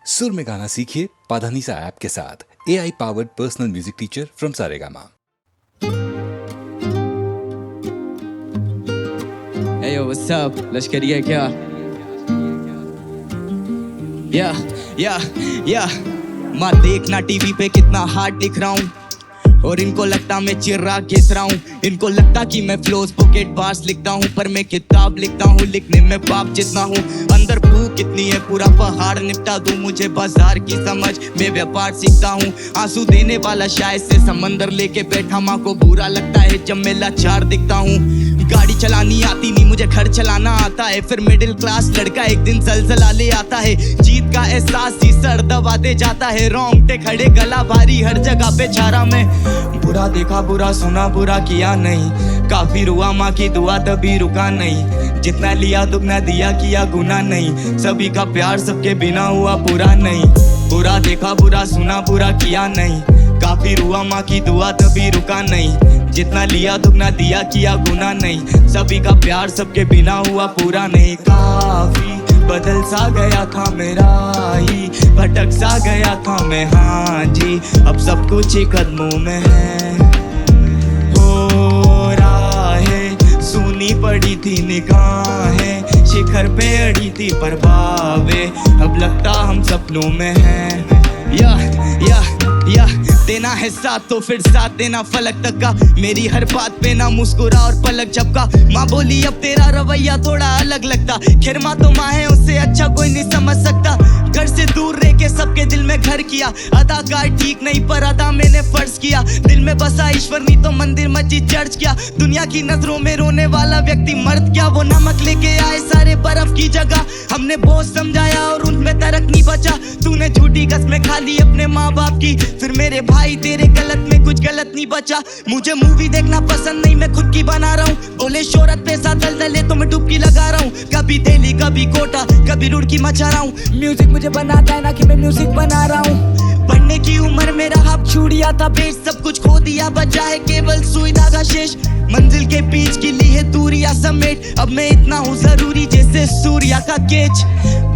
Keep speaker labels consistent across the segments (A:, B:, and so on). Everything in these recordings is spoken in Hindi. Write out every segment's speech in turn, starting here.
A: सुर में गाना सीखिए पाधानीसा ऐप के साथ। AI powered personal music teacher from Saregama.
B: Hey yo, what's up? लश्करिया क्या? माँ देखना टीवी पे कितना हार्ड दिख रहा हूँ और इनको लगता मैं चिर्राग घिस रहा हूँ। इनको लगता कि मैं फ्लोज पॉकेट बार्स लिखता हूँ, पर मैं किताब लिखता हूँ, लिखने में बाप जितना हूँ। अंदर भूख कितनी है पूरा पहाड़ निपटा दूँ, मुझे बाजार की समझ मैं व्यापार सीखता हूँ। आंसू देने वाला शायद से समंदर लेके बैठा, माँ को बुरा लगता है जब मैं लाचार दिखता हूँ। गाड़ी चलानी आती नहीं, मुझे घर चलाना आता है। फिर मिडिल क्लास लड़का एक दिन जलजला ले आता है। जीत का एहसास ही सर दबाते जाता है, रोंगटे खड़े गला भारी हर जगह पे छारा में। बुरा देखा बुरा सुना बुरा किया नहीं, काफी रुआ माँ की दुआ तभी रुका नहीं। जितना लिया दुगना दिया किया गुना नहीं, सभी का प्यार सबके बिना हुआ पूरा नहीं। बुरा देखा बुरा सुना बुरा किया नहीं, काफी रुआ माँ की दुआ तभी रुका नहीं। जितना लिया दुगना दिया किया गुना नहीं, सभी का प्यार सबके बिना हुआ पूरा नहीं। काफी बदल सा गया था मेरा ही, भटक सा गया था मैं, हाँ जी अब सब कुछ ही कदमों में है। हो राहें सुनी पड़ी थी निगाहें, शिखर पे अड़ी थी पर बावे, अब लगता हम सपनों में हैं। या देना है साथ तो फिर साथ देना फलक तक का, मेरी हर बात पे ना मुस्कुरा और पलक झपका। माँ बोली अब तेरा रवैया थोड़ा अलग लगता, खैर माँ तो माँ है उससे अच्छा कोई नहीं समझ सकता। घर से दूर रह के सबके दिल में घर किया, अदाकार ठीक नहीं पर अदा मैंने फर्ज किया। दिल में बसा ईश्वर नहीं तो मंदिर मस्जिद चर्च किया। दुनिया की नजरों में रोने वाला व्यक्ति मर्द क्या, वो नमक लेके आए सारे बर्फ की जगह। हमने बोझ समझाया और उनमें तरक नहीं बचा। तूने झूठी कसमें खा ली अपने माँ बाप की, फिर मेरे भाई तेरे गलत में कुछ गलत नहीं बचा। मुझे मूवी देखना पसंद नहीं, मैं खुद की बना रहा हूँ। बोले शोहरत पैसा दलदले तो मैं डुबकी लगा रहा हूँ। कभी दिल्ली कभी कोटा कभी रुड़की मचा रहा हूँ। म्यूजिक मुझे बनाता है ना कि मैं म्यूजिक बना रहा हूँ। पढ़ने की उम्र में रहा छूड़िया था बेच, सब कुछ खो दिया बचा है केवल सुई धागा शेष। मंजिल के बीच की ली है दूरिया समेट, अब मैं इतना हूँ जरूरी जैसे सूर्या का केच।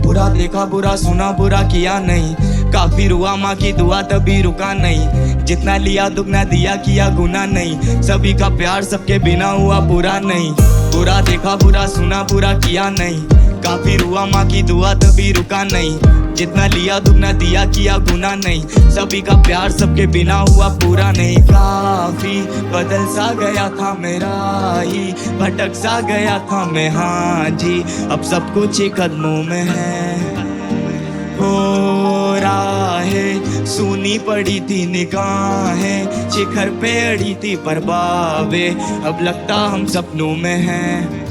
B: बुरा देखा बुरा सुना बुरा किया नहीं, काफी रुआ माँ की दुआ तभी रुका नहीं। जितना लिया दुगना दिया किया गुना नहीं, सभी का प्यार सबके बिना हुआ पूरा नहीं। बुरा देखा बुरा सुना बुरा किया नहीं, काफी रुआ माँ की दुआ तभी रुका नहीं। जितना लिया दुगना दिया किया गुना नहीं, सभी का प्यार सबके बिना हुआ पूरा नहीं। काफी बदल सा गया था मेरा ही, भटक सा गया था मैं, हाँ जी अब सब कुछ ही कदमों में है। हो राहें सुनी पड़ी थी निगाहें, शिखर पे अड़ी थी पर बावे, अब लगता हम सपनों में हैं।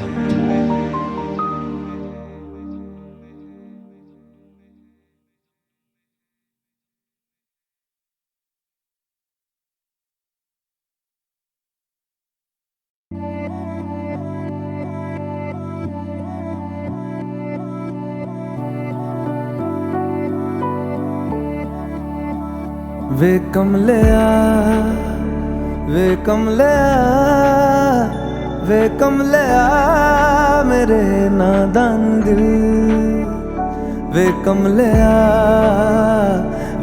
C: वे कमलिया वे कमलिया वे कमलिया मेरे नादान दिल। वे कमलिया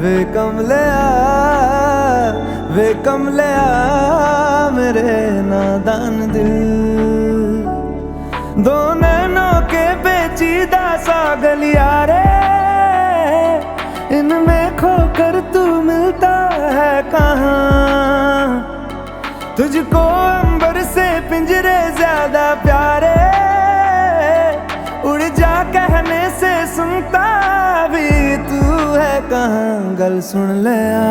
C: वे कमलिया वे कमलिया मेरे नादान दिल। दो नैनों के पेचीदा सा गलियारे, इनमें खोकर तू मिलता है कहाँ। तुझको अंबर से पिंजरे ज्यादा प्यारे, उड़ जा कहने से सुनता भी तू है कहाँ। गल सुन लिया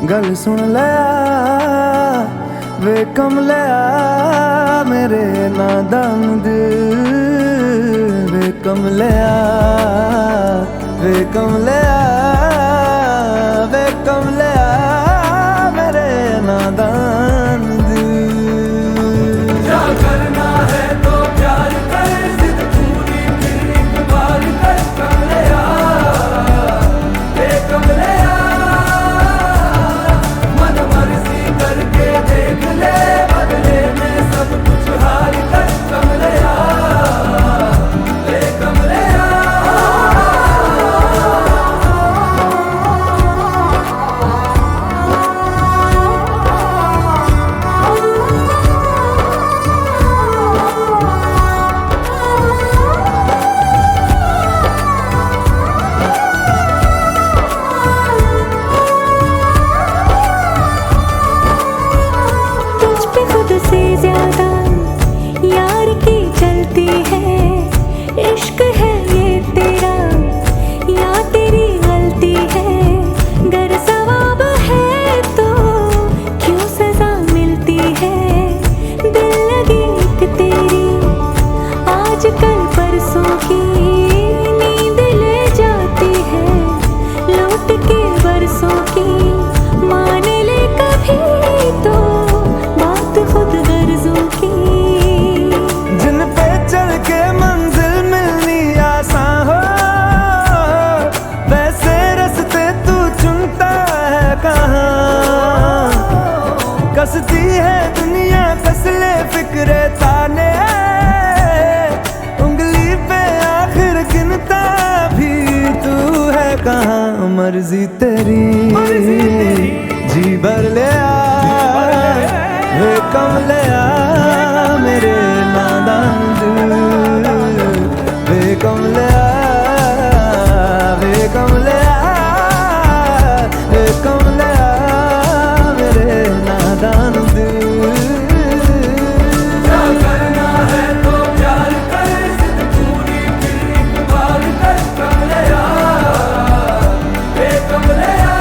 C: गल सुन लिया वे कमलिया मेरे नादान दिल। वे कमलिया वे कमलिया वे कमलिया मेरे नादान दिल। क्या करना है तो प्यार कर, जिद पूरी फिर एक बार कर। कमलिया वे कमलिया मन मर्जी करके देख ले, बदले में सब कुछ हार कर। कमलिया वे कमलिया हंसती है दुनिया कसले फिक्रे ताने, उंगली पे आखिर गिनता भी तू है कहाँ। मर्जी तेरी जी भर ले आ, वे कम ले आ मेरे नादान दिल, वे कम ले आ, वे कम ले आ, वे कम ले आ मेरे नादान दिल। क्या करना है तो प्यार कर, जिद पूरी फिर एक बार कर, कम ले आ, वे कम ले आ,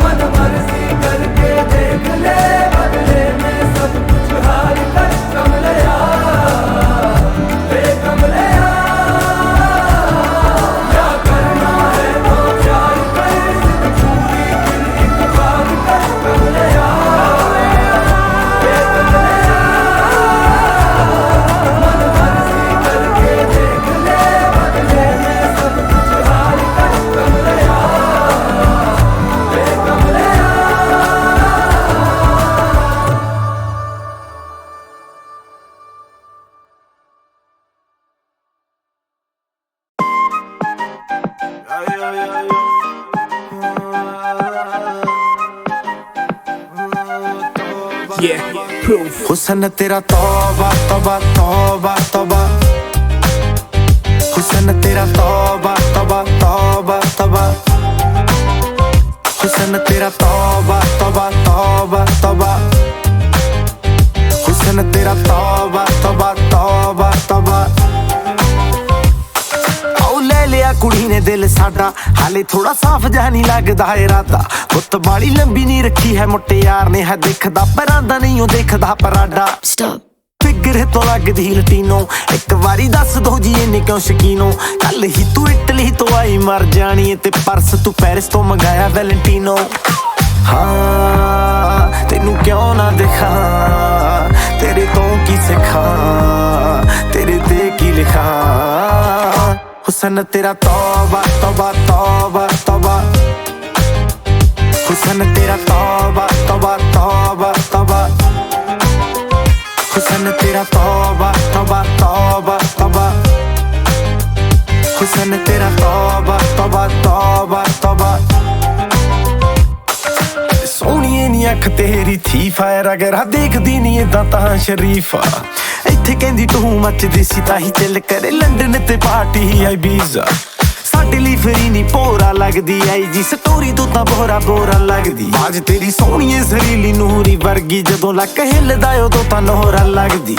C: मन मर्जी करके देख ले, बदले में सब कुछ हार कर, कम ले आ, वे कम ले आ। क्या करना है तो प्यार कर, जिद पूरी फिर एक बार कर, कम ले आ, वे कम ले आ, मन मर्जी करके देख ले, बदले में सब कुछ हार कर, कम ले आ, वे कम ले आ।
B: Yeah, proof.
D: हुस्न तेरा तौबा तौबा तौबा तौबा, हुस्न तेरा तौबा तौबा तौबा तौबा, हुस्न तेरा तौबा तौबा तौबा तौबा, हुस्न तेरा तौबा तौबा तौबा तौबा। आओ ले लिया कुड़ी ने दिल साडा, हाले थोड़ा साफ जा नहीं लगदा इरादा, गुत्त बाली लंबी नहीं रखी है मुट्टे यार ने, है दिखदा परांदा नहीं ओ देखदा पराडा। फिगर तो लगदी लटीनो, एक बारी दस दो जी इन्ने क्यों शकीनो, कल ही तू इटली तो आई मर जानी है, ते परस तू पेरिस तो मंगाया वैलेंटीनो। हाँ तेनू क्यों ना दिखा, तेरे तो की सिखा, तेरे ते की लिखा। हुस्न तेरा तौबा तौबा तौबा तौबा, हुस्न तेरा तौबा तौबा तौबा तौबा, हुस्न तेरा तौबा तौबा तौबा तौबा, हुस्न तेरा तौबा तौबा तौबा तौबा। सोहणीए नी अख तेरी थी फायर, अगर देखदी नी इदां तां शरीफा, इत्थे कहंदी तू मचदी सी ताही चिल करे, लंडन ते पार्टी आई बीजा, साडे लई फ्री नी भोरा लगदी आई जी, स्टोरी तो तां बोरा बोरा लगदी, बाज तेरी सोहणीए सरीली नूरी वर्गी, जदों लक हिलदा उदों तां नोहरा लगदी।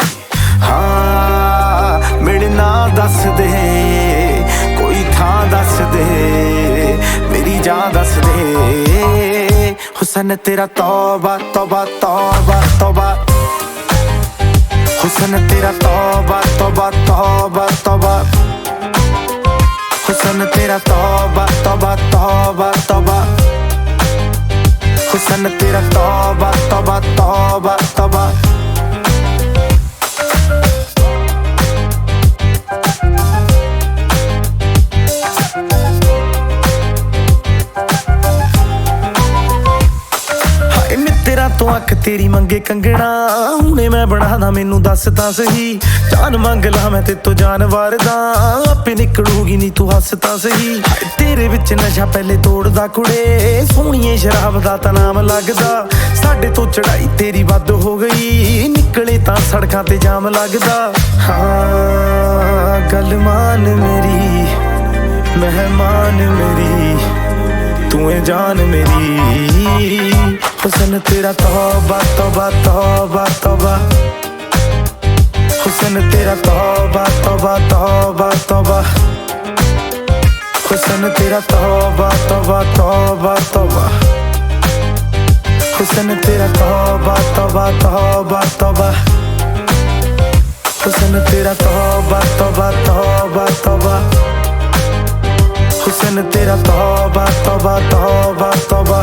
D: हाँ मेरे ना दस दे, कोई थां दस दे, मेरी जान दस दे। हुस्न तेरा तौबा तौबा तौबा तौबा, हुस्न तेरा तौबा तौबा तौबा तौबा, हुस्न तेरा तौबा तौबा तौबा तौबा, हुस्न तेरा तौबा तौबा तौबा तौबा। तेरा तो अख तेरी मंगे कंगना, हुणे मैं बनादा मैनू दस तां सही, जान मंग ला मैं ते तो जानवर दा, आपे निकलूगी नी तू हस तां सही। तेरे विच नशा पहले तोड़दा कुड़े, सोहणीए शराब दा तां नाम लगदा, साडे तो चढ़ाई तेरी वध हो गई, निकले तां सड़कां ते जाम लगदा। हाँ गल मान मेरी मेहमान मेरी, तू है जान मेरी। हुस्न तेरा तौबा तौबा तौबा तौबा, हुस्न तेरा तौबा तौबा तौबा तौबा, हुस्न तेरा तौबा तौबा तौबा तौबा, हुस्न तेरा तौबा तौबा तौबा तौबा, हुस्न तेरा तौबा तौबा तौबा तौबा, हुस्न तेरा तौबा तौबा तौबा तौबा।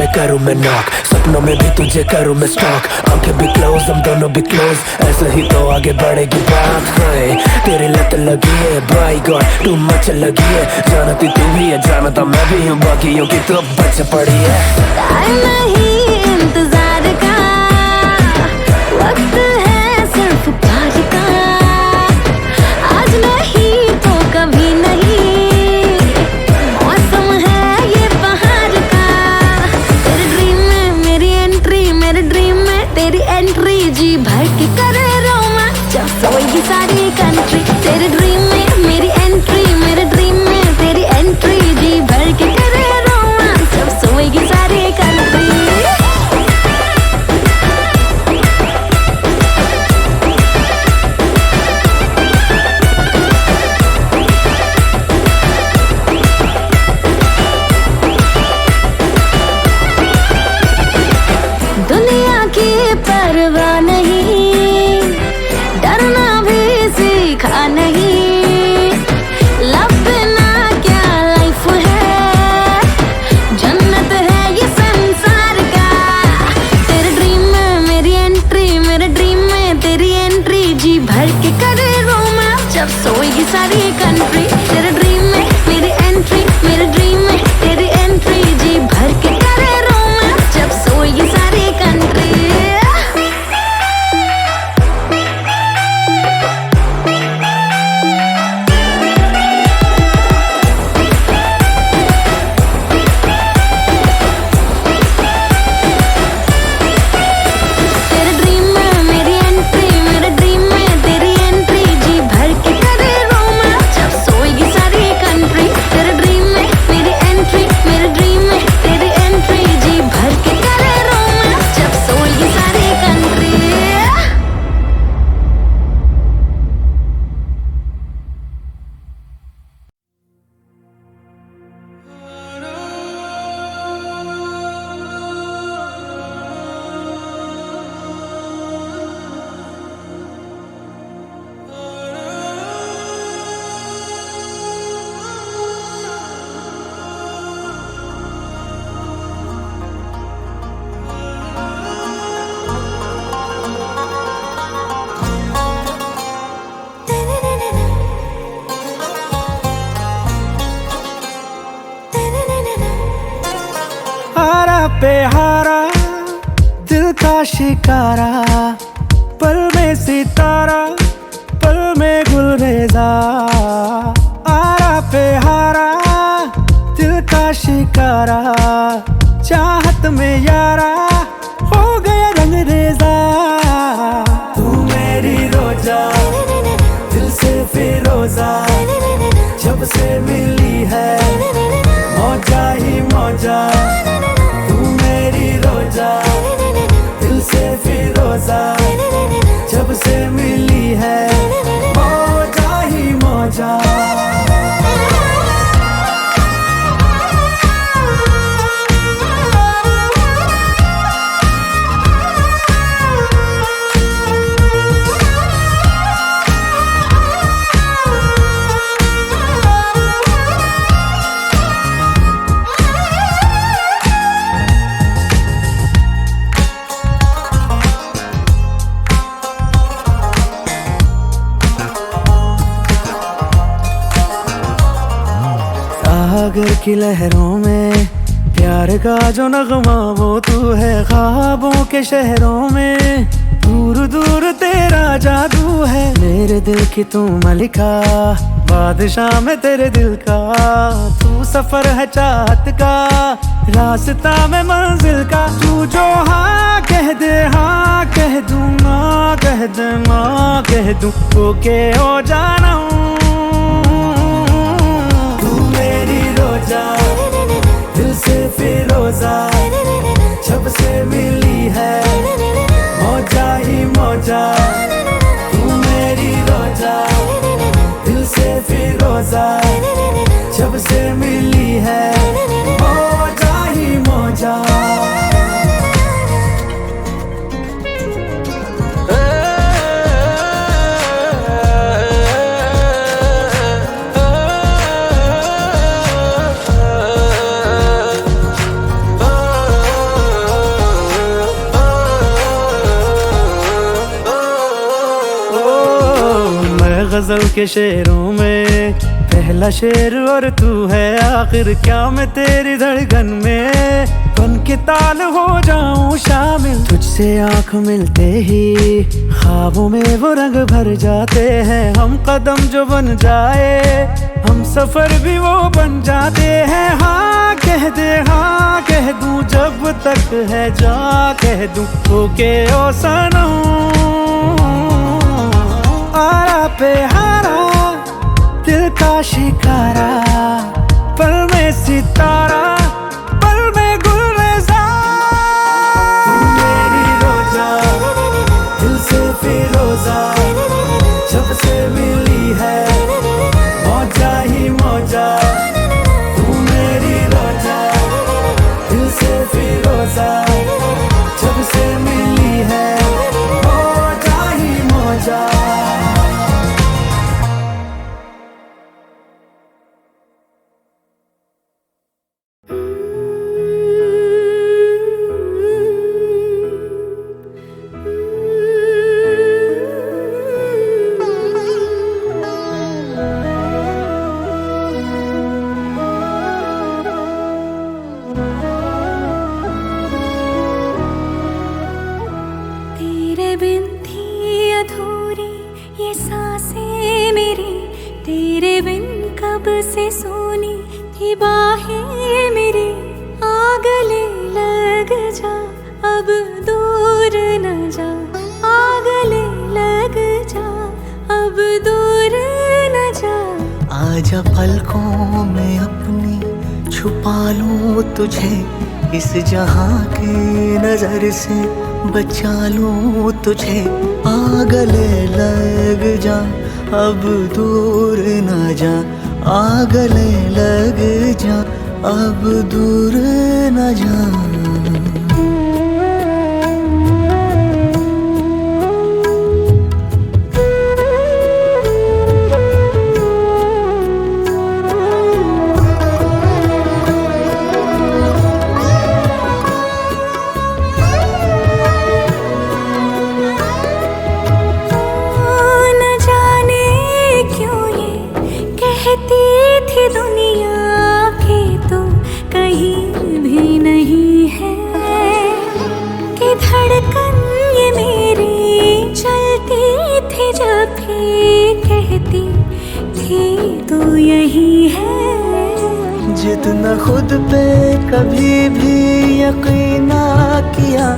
D: पे करूँ मैं नॉक, सपनों में भी तुझे करूँ मैं स्टॉक, आंखें भी क्लोज हम दोनों भी क्लोज, ऐसे ही तो आगे बढ़ेगी बात है। तेरी लत लगी है बाई गॉड टू मच लगी है, जानती तू भी है जानता मैं भी हूँ, बाकियों की तो बच पड़ी है।
E: टाइम नहीं इंतजार का, वक्त है सिर्फ प्यार का, आज नहीं तो कभी नहीं, मौसम है ये बहार का। तेरे ड्रीम में मेरी एंट्री, मेरे ड्रीम में तेरी एंट्री, जी भर के करे रोमांस जब सोएगी सारी कंट्री। तेरे ड्रीम में मेरी एंट्री, मेरे ड्रीम में तेरी एंट्री, जी भर के करे रोमांस जब सोएगी सारी कंट्री। दुनिया की परवाह नहीं, डरना भी सीखा नहीं, लव बिना क्या लाइफ है, जन्नत है ये संसार का। तेरे ड्रीम में मेरी एंट्री, मेरे ड्रीम में तेरी एंट्री, जी भर के करे रोमांस जब सोएगी सारी कंट्री। तेरे ड्रीम में मेरी एंट्री, मेरे ड्रीम में तेरी एंट्री, जी भर के करे रोमांस जब सोएगी सारी कंट्री। तेरे ड्रीम में मेरी एंट्री, मेरे ड्रीम में तेरी एंट्री, जी भर के करे रोमांस जब सोएगी सारी कंट्री। तेरे ड्रीम में मेरी एंट्री, मेरे ड्रीम में तेरी एंट्री, जी भर के करे रोमांस जब सोएगी सारी कंट्री।
C: हारा पे हारा दिल का शिकारा, पल में सितारा पल में गुलरेजा। हारा पे हारा दिल का शिकारा, चाहत में यारा हो गया रंग रेजा। तू मेरी रोजा दिल से फिरोजा, जब से मिली है मौजा ही मौजा। तू मेरी रोजा दिल से फिरोजा, जब से मिली है मौजा ही मौजा। सागर की लहरों में प्यार का जो नगमा वो तू है, ख्वाबों के शहरों में दूर दूर तेरा जादू है। मेरे दिल की तू मलिका, बादशाह में तेरे दिल का, तू सफर है चाहत का, रास्ता में मंजिल का। तू जो हाँ कह दे हाँ कह दूँ, ना कह दे ना कह दूँ, ओके हो जाना हूँ। रोजा दिल से फिरोजा, जब से मिली है मौजा ही मौजा। तू मेरी रोजा दिल से फिरोजा, जब से मिली है मौजा ही मौजा।
D: गजल के शेरों में पहला शेर और तू है आखिर, क्या मैं तेरी धड़कन में बन के ताल हो जाऊं शामिल। तुझसे आंख मिलते ही ख्वाबों में वो रंग भर जाते हैं, हम कदम जो बन जाए हम सफर भी वो बन जाते हैं। हाँ कह दे हाँ कह दूं जब तक है जा कह दूं ओके ओ सनम। आरा पे हारा दिल का शिकारा, पल में सितारा पल में गुलरेज़ा। मेरी रोजा दिल से फिरोजा, जब से मिली है मौजा ही मौजा। तू मेरी रोजा दिल से फिरोजा, जब से मिली है मौजा ही मौजा।
E: तेरे बिन थी अधूरी ये सांसें मेरी, तेरे बिन कब से सोनी थी बाहें मेरी। आ गले लग जा अब दूर न जा, आ गले लग जा अब दूर न जा।
D: आजा पलकों में अपनी छुपा लूं तुझे, इस जहां की नजर से बचा लूं तुझे। आ गले लग जा अब दूर न जा, आ गले लग जा अब दूर न जा। जितना खुद पे कभी भी यकीन ना किया,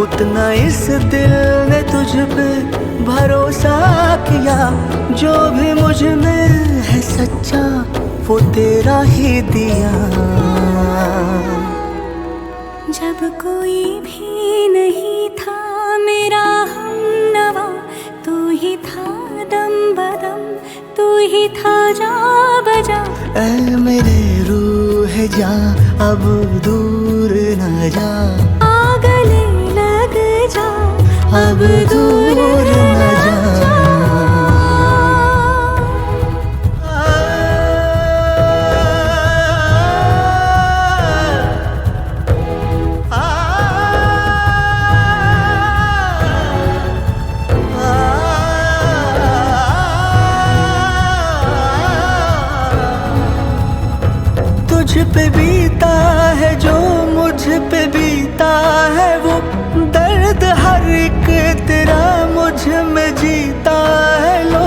D: उतना इस दिल ने तुझ पे भरोसा किया। जो भी मुझ में है सच्चा वो तेरा ही दिया।
E: जब कोई भी नहीं था मेरा हमनवा, तू ही था दम बदम, तू ही था जा बजा।
D: ऐ मेरे रूह जा अब दूर न जा,
E: आ गले लग जा
D: अब दूर न जा। तुझ पे बीता है जो मुझ पे बीता है, वो दर्द हर एक तेरा मुझ में जीता है। लो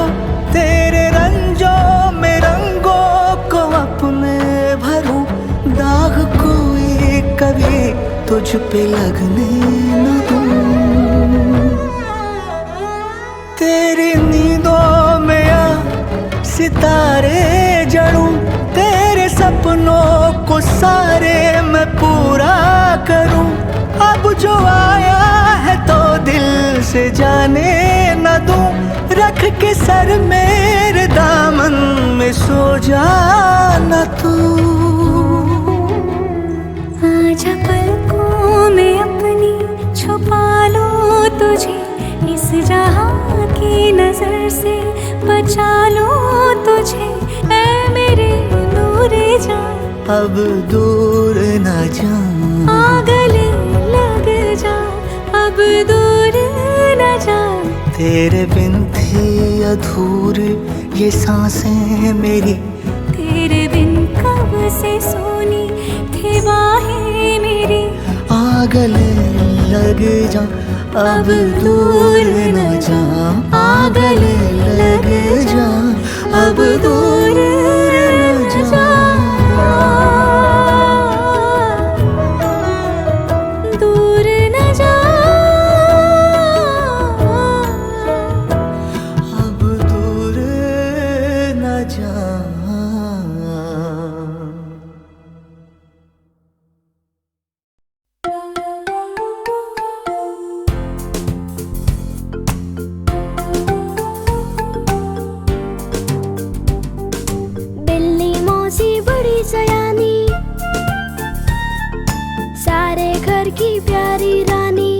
D: तेरे रंजों में रंगों को अपने भरूं, दाग कोई कभी तुझ पे लगने न दूं। तेरी नींदों में आ सितारे जड़ूं, तेरे सपनों को सारे मैं पूरा करूं। अब जो आया है तो दिल से जाने न दूं, रख के सर मेरे दामन में सो जाना तू।
E: आजा पलकों में अपनी छुपा लो तुझे, इस जहां की नजर से बचा लो तुझे। ऐ मेरे नूरे जा
D: अब दूर न जा,
E: आ गले लग जा अब दूर न जा।
F: तेरे बिन थी अधूरी ये सांसें मेरी,
E: तेरे बिन कब से सोनी थी बाहें मेरी।
F: आ गले लग जा अब दूर न जा, आ गले लग जा अब दूर न जा।
E: दूर न जा,
F: अब दूर न जा।
E: बिल्ली मौसी बड़ी सयानी, सारे घर की प्यारी रानी।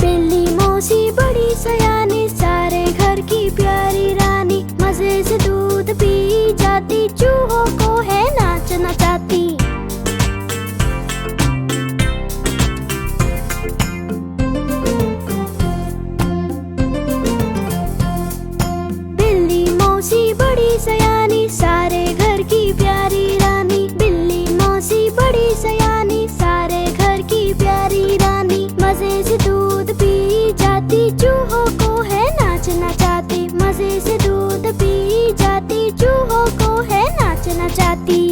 E: बिल्ली मौसी बड़ी सयानी, सारे घर की प्यारी रानी। मजे से दूध पी जाती, चूहों को है नाच नचाती। बिल्ली मौसी बड़ी सयानी, सारे घर की प्यारी रानी। बिल्ली मौसी बड़ी सयानी, सारे घर की प्यारी रानी। मजे से दूध पी जाती, चूहों को है नाच नचाती। मजे से दूध पी जाती, चूहों को है नाच नचाती।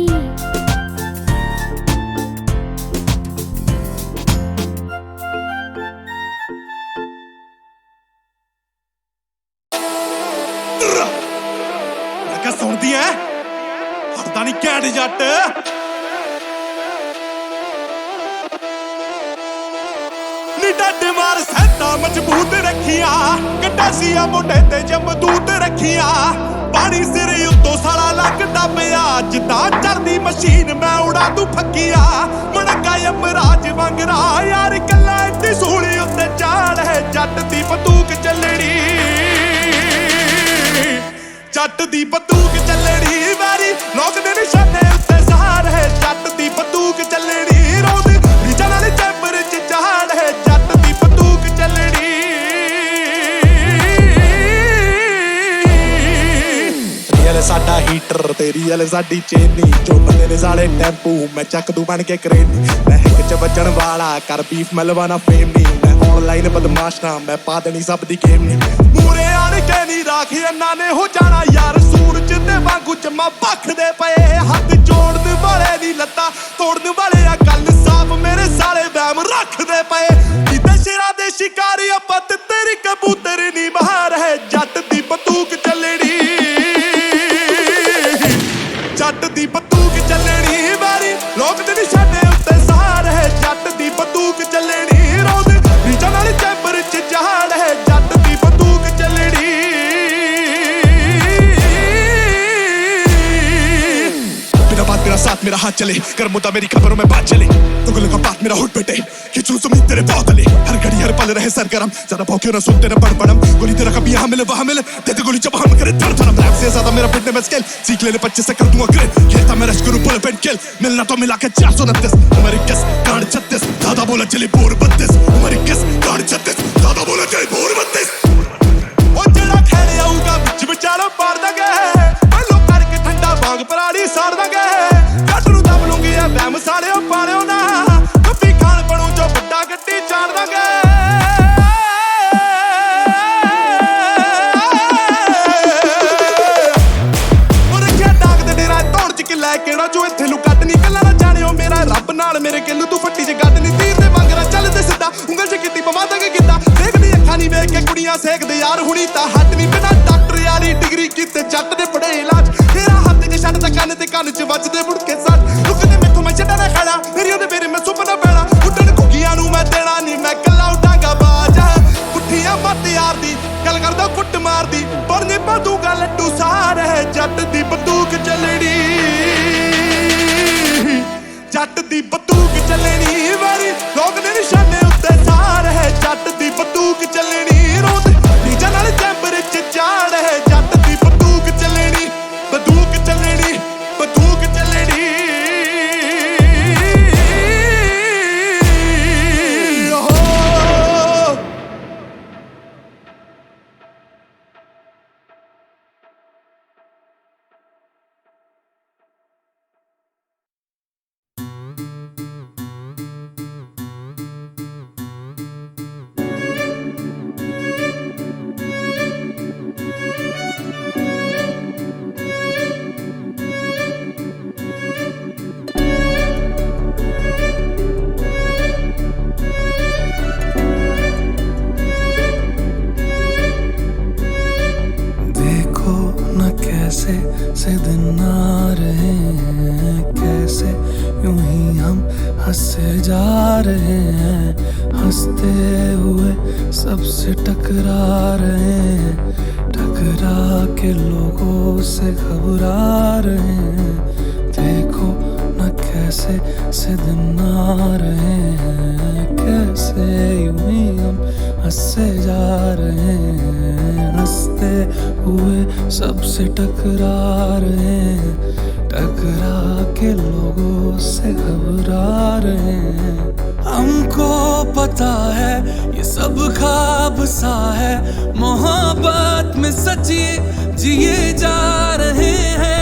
G: मैं क्या सुनती है, हटदा नहीं कैंड जट। नी डट मार सैदा मजबूत रखिया, कटासिया मोटे ते जमदूत रखिया। पानी सिर उत्तों साला लगदा पिया, जिद्दां चलदी मशीन मैं उड़ा दूं फक्किया। मणका यमराज वांगरा यार कल्ला इत्ती सूली उत्ते चाड़ है। जट दी बंदूक चलनी, जट दी बंदूक चलनी वैरी लोक दे निशाने उत्ते सहार है। जट दी बंदूक चलनी रोद रीजा नाल चैंबर च चाड़ है। जट दी बंदूक चलनी। रियल साडा हीटर ते रियल साडी चेनी, जो बंदे ने साले टैंपू मैं चक दूं बन के करेनी। मैं हिक च बजण वाला कर बीफ मलवाना फेम नी। मैं ऑनलाइन बदमाश ना, मैं पा देनी सब दी गेम नी। मूरे आण के नी राख अन्ना ने हो जाना यार, सूरज दे वांगू जम्मा भखदे पए। हथ जोड़न वाले दी लत्ता तोड़न वाले आ गल साफ, मेरे साले वैम रखदे पए। जिद्दां शेरां दे शिकारी आपां ते तेरी कबूतर नी बाहर है। जट दी बंदूक चलनी, जट दी बंदूक चलनी वैरी लोक दे निशाने उत्ते सहार है। जट दी बंदूक चलनी रोद रीजा नाल चैंबर च जहाड़ है। जट दी बंदूक चलनी। बिना बात मेरा साथ मेरा हाथ चले, कर मुद्दा मेरी खबरों में बात चले। तुगल का बात मेरा हुट बेटे, खिंचू सुमित तेरे बोतले। हर घड़ी हर पल रहे सरगरम, ज्यादा भौंके ना सुनते ना बड़बड़म। गोली तेरा कभी यहाँ मिले वहाँ मिले, देते गोली जब हम करे धड़ धड़म। रैप से ज्यादा मेरा फिटनेस में स्केल, सीख लेने 25 से कर दूंगा ग्रेड। खेलता मैं रश करूं पुल पेंट किल, मिलना तो मिला के 429। उम्र 21 कांड 36, दादा बोला चली बोर 32। उम्र 21 कांड 36, दादा बोला चली बोर 32। ओ जेड़ा खेले आऊगा बिच विचारों पार दगे, पहलो करके ठंडा बांग पराली साड़ दगे। जट नूं दब लूंगी ए वैम सालिओ पालिओ ना, कभी खान बनू जो बड्डा गड्डी चाड़ दगे। केड़ा जो इत्थे नूं कट नी कल्ला ना जानियो मेरा रब नाल मेरे किल तू फट्टी च गद नी। तीर दे वांगरा चलदे सिद्धा उंगल च कीती पवा दंगे गिद्दा। देखदी अखां नी वेख के कुड़ियां सेकदे यार हुणी तां हट नी। बिना डॉक्टर वाली डिग्री कीते जट ने पढ़े इलाज। तेरा हत्थ च छड्डदा कंन ते कंन च वजदे मुड़के सट। रुकदे मैथों मैं छड्डा ना खड़ा, मेरी ओदे मेरे मैं सुपना पैणा। उड्डण घुग्गियां नूं मैं देना नी, मैं कल्ला उडांगा बाज। पुट्ठियां मत यार दी गल करदा कुੱਟ मारदी, बनने बंदूका लड्डू सार है। जट दी बंदूक चलनी, जट दी बंदूक चलनी वैरी लोक दे निशाने उत्ते सार है। जट दी बंदूक चलनी रोद रीजा नाल चैंबर च चाड़ है। जट दी बंदूक चलनी, बंदूक चलनी, बंदूक चलनी।
D: कैसे से दिन आ रहे हैं, कैसे यूं ही हम हंसे जा रहे हैं, हंसते हुए सबसे टकरा रहे हैं, टकरा के लोगों से घबरा रहे हैं। देखो न कैसे से दिन आ रहे हैं, कैसे यूं ही हम हंसे जा रहे हैं, हंसते हुए सबसे टकरा रहे हैं, टकरा के लोगों से घबरा रहे हैं। हमको पता है ये सब ख्वाब सा है, मोहब्बत में सच्ची जिए जा रहे हैं।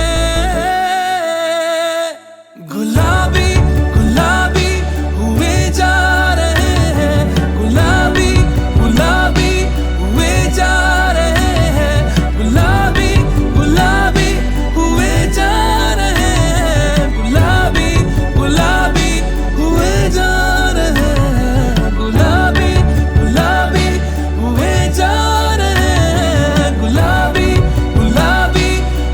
D: गुलाबी गुलाबी हुए जा रहे हैं, गुलाबी गुलाबी हुए जा रहे हैं, गुलाबी गुलाबी हुए जा रहे हैं, गुलाबी गुलाबी हुए जा रहे हैं, गुलाबी गुलाबी हुए जा रहे हैं, गुलाबी गुलाबी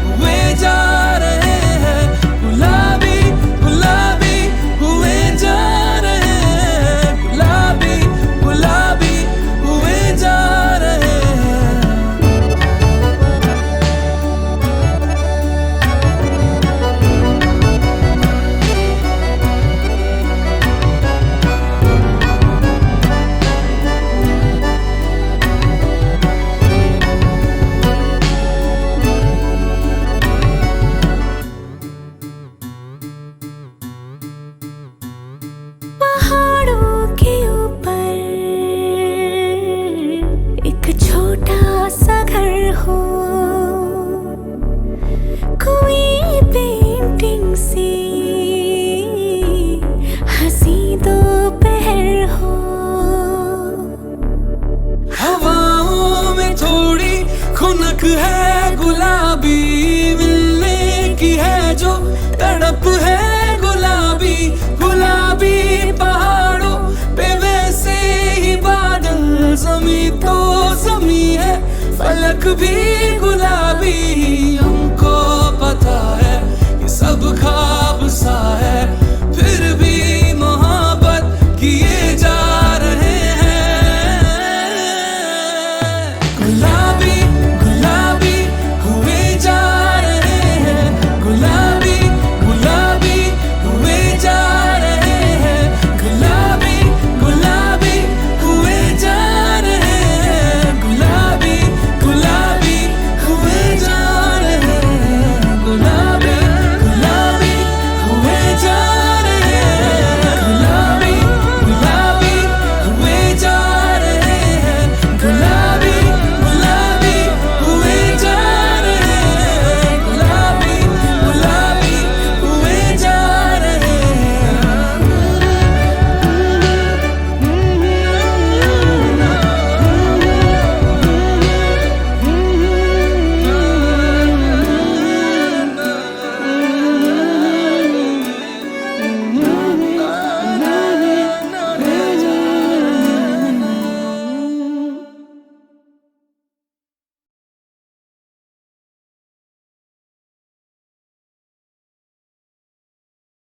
D: हुए जा रहे हैं, गुलाबी गुलाबी हुए जा रहे हैं, गुलाबी गुलाबी हुए जा रहे हैं।
E: पहाड़ों के ऊपर एक छोटा सा घर हो, कोई पेंटिंग सी हंसी दोपहर हो,
D: हवाओं में थोड़ी खुनक है गुलाबी, मिलने की है जो तड़प है गुलाबी, गुलाबी पहाड़ों पे वैसे ही बादल, जमी तो जमी है फलक भी गुलाबी।